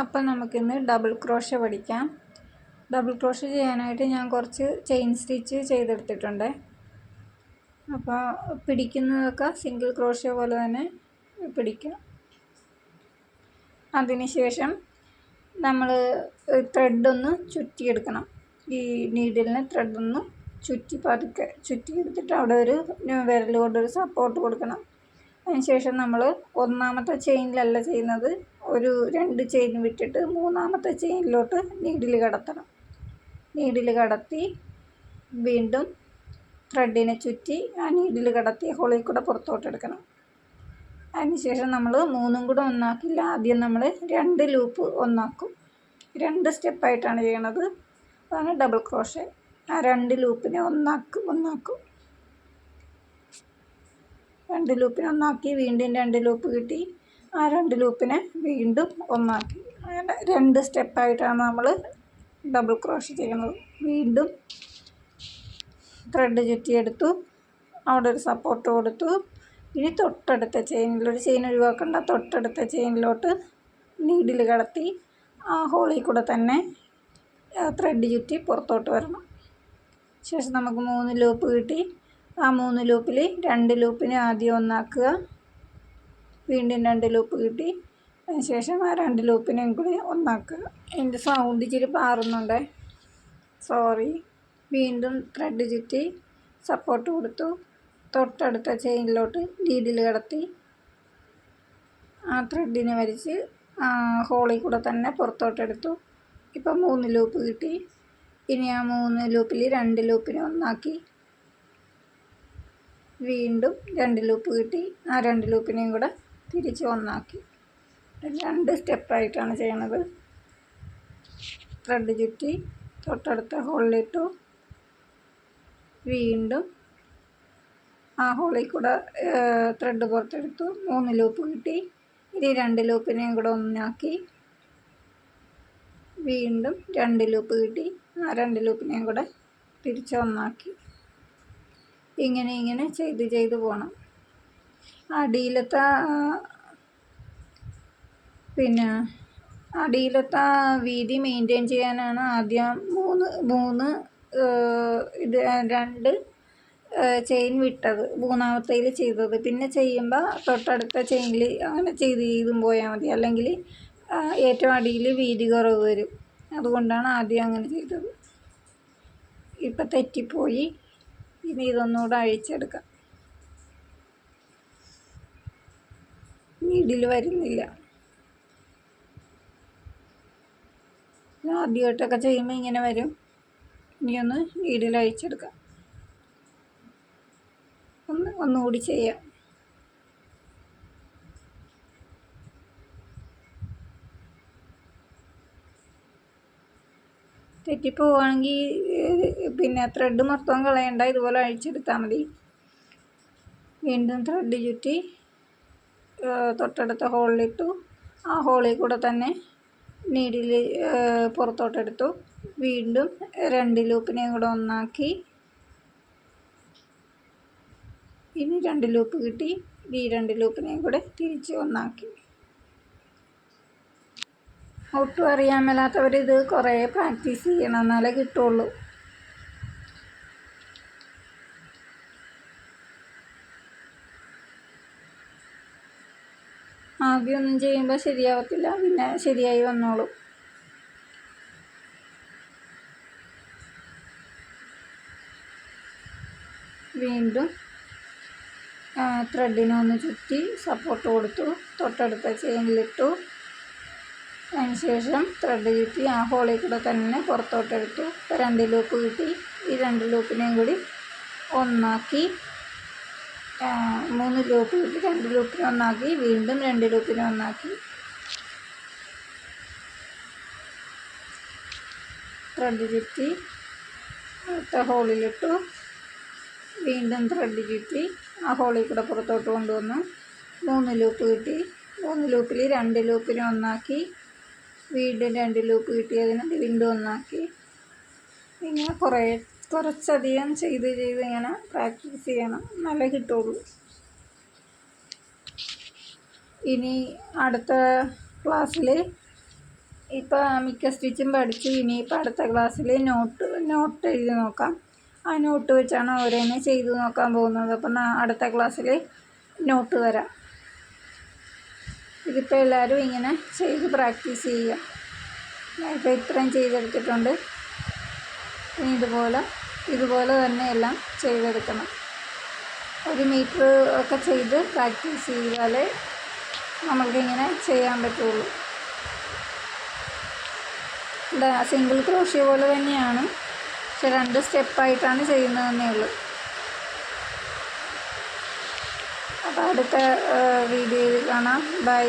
അപ്പം നമുക്കിന്ന് double crochet പഠിക്കാം. ഡബിൾ ക്രോഷ്യ ചെയ്യാനായിട്ട് ഞാൻ കുറച്ച് ചെയിൻ സ്റ്റിച്ച് ചെയ്തെടുത്തിട്ടുണ്ട്. അപ്പോൾ പിടിക്കുന്നതൊക്കെ സിംഗിൾ ക്രോഷ്യ പോലെ തന്നെ പിടിക്കാം. അതിനുശേഷം നമ്മൾ ത്രെഡൊന്ന് ചുറ്റിയെടുക്കണം. ഈ നീഡിലിന് ത്രെഡൊന്ന് പതുക്കെ ചുറ്റിയെടുത്തിട്ട് അവിടെ ഒരു വിരൽ കൊണ്ടൊരു സപ്പോർട്ട് കൊടുക്കണം. അതിനുശേഷം നമ്മൾ ഒന്നാമത്തെ ചെയിനിലല്ല ചെയ്യുന്നത്, ഒരു 2 ചെയിൻ വിട്ടിട്ട് മൂന്നാമത്തെ ചെയിനിലോട്ട് നീഡിൽ കടത്തണം. നീഡിൽ കടത്തി വീണ്ടും ത്രെഡിനെ ചുറ്റി ആ നീഡിൽ കടത്തി ഹോളിൽ കൂടെ പുറത്തോട്ടെടുക്കണം. അതിനുശേഷം നമ്മൾ 3 കൂടെ ഒന്നാക്കില്ല, ആദ്യം നമ്മൾ 2 ലൂപ്പ് ഒന്നാക്കും. 2 സ്റ്റെപ്പായിട്ടാണ് ചെയ്യണത്. അതാണ് ഡബിൾ ക്രോഷ്യ. ആ 2 ലൂപ്പിനെ ഒന്നാക്കും. 2 ലൂപ്പിനെ ഒന്നാക്കി വീണ്ടും 2 ലൂപ്പ് കിട്ടി. ആ 2 ലൂപ്പിനെ വീണ്ടും ഒന്നാക്കി. അങ്ങനെ 2 സ്റ്റെപ്പായിട്ടാണ് നമ്മൾ ഡബിൾ ക്രോഷ്യ ചെയ്യുന്നത്. വീണ്ടും ത്രെഡ് ചുറ്റിയെടുത്തു, അവിടെ ഒരു സപ്പോർട്ട് കൊടുത്തു. ഇനി തൊട്ടടുത്ത ചെയിനിലൊരു ചെയിൻ ഒഴിവാക്കേണ്ട, തൊട്ടടുത്ത ചെയിനിലോട്ട് നീഡിൽ കടത്തി ആ ഹോളിൽ കൂടെ തന്നെ ത്രെഡ് ചുറ്റി പുറത്തോട്ട് വരണം. ശേഷം നമുക്ക് 3 ലൂപ്പ് കിട്ടി. ആ 3 ലൂപ്പിൽ 2 ലൂപ്പിനെ ആദ്യം ഒന്നാക്കുക, വീണ്ടും 2 ലൂപ്പ് കിട്ടി. അതിനുശേഷം ആ 2 ലൂപ്പിനെയും കൂടി ഒന്നാക്കുക. എൻ്റെ സൗണ്ട് ഇച്ചിരി പാറുന്നുണ്ട്, സോറി. വീണ്ടും ത്രെഡ് ചുറ്റി സപ്പോർട്ട് കൊടുത്തു, തൊട്ടടുത്ത ചെയിനിലോട്ട് നീഡിൽ കടത്തി ആ ത്രെഡിനെ വലിച്ച് ഹോളിൽ കൂടെ തന്നെ പുറത്തോട്ടെടുത്തു. ഇപ്പം 3 ലൂപ്പ് കിട്ടി. ഇനി ആ 3 ലൂപ്പിൽ 2 ലൂപ്പിനെ ഒന്നാക്കി വീണ്ടും 2 ലൂപ്പ് കിട്ടി. ആ 2 ലൂപ്പിനെയും കൂടെ തിരിച്ച് ഒന്നാക്കി. 2 സ്റ്റെപ്പായിട്ടാണ് ചെയ്യണത്. ത്രെഡ് ചുറ്റി തൊട്ടടുത്ത ഹോളിലിട്ടു, വീണ്ടും ആ ഹോളിൽ കൂടെ ത്രെഡ് പുറത്തെടുത്തു. 3 ലൂപ്പ് കിട്ടി. ഇനി 2 ലൂപ്പിനെയും കൂടെ ഒന്നാക്കി വീണ്ടും 2 ലൂപ്പ് കിട്ടി. ആ 2 ലൂപ്പിനെയും കൂടെ തിരിച്ച് ഒന്നാക്കി. ഇങ്ങനെ ചെയ്ത് പോകണം. അടിയിലത്തെ വീതി മെയിൻറ്റെയിൻ ചെയ്യാനാണ് ആദ്യം 3 2 ചെയിൻ വിട്ടത്, മൂന്നാമത്തേൽ ചെയ്തത്. പിന്നെ ചെയ്യുമ്പോൾ തൊട്ടടുത്ത ചെയിനിൽ അങ്ങനെ ചെയ്തും പോയാൽ മതി, അല്ലെങ്കിൽ ഏറ്റവും അടിയിൽ വീതി കുറവ് വരും. അതുകൊണ്ടാണ് ആദ്യം അങ്ങനെ ചെയ്തത്. ഇപ്പം തെറ്റിപ്പോയി. ഇനി ഇതൊന്നുകൂടെ അഴിച്ചെടുക്കാം. നീഡിൽ വരുന്നില്ല. ആദ്യമായിട്ടൊക്കെ ചെയ്യുമ്പോൾ ഇങ്ങനെ വരും. ഇനിയൊന്ന് നീഡിൽ അഴിച്ചെടുക്കാം. ഒന്നുകൂടി ചെയ്യാം. തെറ്റിപ്പോവുകയാണെങ്കിൽ ത്രെഡ് മൊത്തം കളയണ്ട, ഇതുപോലെ അഴിച്ചെടുത്താൽ മതി. വീണ്ടും ത്രെഡ് ചുറ്റി തൊട്ടടുത്ത ഹോളിലിട്ടു, ആ ഹോളിൽ കൂടെ തന്നെ നീഡിൽ പുറത്തോട്ടെടുത്തു. വീണ്ടും 2 ലൂപ്പിനെയും കൂടെ ഒന്നാക്കി. ഇനി 2 ലൂപ്പ് കിട്ടി. ഈ 2 ലൂപ്പിനെയും കൂടെ തിരിച്ച് ഒന്നാക്കി. ഒട്ടും അറിയാൻ മേലാത്തവർ ഇത് കുറേ പ്രാക്ടീസ് ചെയ്യണം, എന്നാലേ കിട്ടുള്ളൂ. ആദ്യമൊന്നും ചെയ്യുമ്പോൾ ശരിയാവത്തില്ല, പിന്നെ ശരിയായി വന്നോളും. വീണ്ടും ത്രെഡിനെ ഒന്ന് ചുറ്റി സപ്പോർട്ട് കൊടുത്തു, തൊട്ടടുത്ത ചെയിനിലിട്ടു. അതിനുശേഷം ത്രെഡ് ചുറ്റി ആ ഹോളിൽ കൂടെ തന്നെ പുറത്തോട്ടെടുത്തു. 2 ലൂപ്പ് കിട്ടി. ഈ 2 ലൂപ്പിനെയും കൂടി ഒന്നാക്കി. 3 ലൂപ്പ് കിട്ടി. 2 ലൂപ്പിനെ ഒന്നാക്കി വീണ്ടും 2 ലൂപ്പിനെ ഒന്നാക്കി. ത്രെഡ് ചുറ്റി അടുത്ത ഹോളിലിട്ടു. വീണ്ടും ത്രെഡ് ചുറ്റി ആ ഹോളിൽ കൂടെ പുറത്തോട്ട് കൊണ്ടുവന്നു. 3 ലൂപ്പ് കിട്ടി. 3 ലൂപ്പിൽ 2 ലൂപ്പിനെ ഒന്നാക്കി. വീണ്ടും 2 ലൂപ്പ് കിട്ടിയതിന് വീണ്ടും ഒന്നാക്കി. ഇങ്ങനെ കുറച്ചധികം ചെയ്ത് ഇങ്ങനെ പ്രാക്ടീസ് ചെയ്യണം, നല്ല കിട്ടുള്ളൂ. ഇനി അടുത്ത ക്ലാസ്സിൽ ഇപ്പോൾ മിക്ക സ്റ്റിച്ചും പഠിച്ചു. ഇനിയിപ്പോൾ അടുത്ത ക്ലാസ്സിൽ നോട്ട് എഴുതി നോക്കാം. ആ നോട്ട് വെച്ചാണ് ഓരോന്ന് ചെയ്ത് നോക്കാൻ പോകുന്നത്. അപ്പം അടുത്ത ക്ലാസ്സിൽ നോട്ട് തരാം. ഇതിപ്പോൾ എല്ലാവരും ഇങ്ങനെ ചെയ്ത് പ്രാക്ടീസ് ചെയ്യുക. ഞാനിപ്പോൾ ഇത്രയും ചെയ്തെടുത്തിട്ടുണ്ട്. ഇനി ഇതുപോലെ തന്നെ എല്ലാം ചെയ്തെടുക്കണം. 1 മീറ്റർ ഒക്കെ ചെയ്ത് പ്രാക്ടീസ് ചെയ്താലേ നമ്മൾക്കിങ്ങനെ ചെയ്യാൻ പറ്റുള്ളൂ. സിംഗിൾ ക്രോഷ്യ പോലെ തന്നെയാണ്, പക്ഷെ 2 സ്റ്റെപ്പായിട്ടാണ് ചെയ്യുന്നതെന്നേ ഉള്ളൂ. അപ്പോൾ അടുത്ത വീഡിയോയിൽ കാണാം. ബൈ.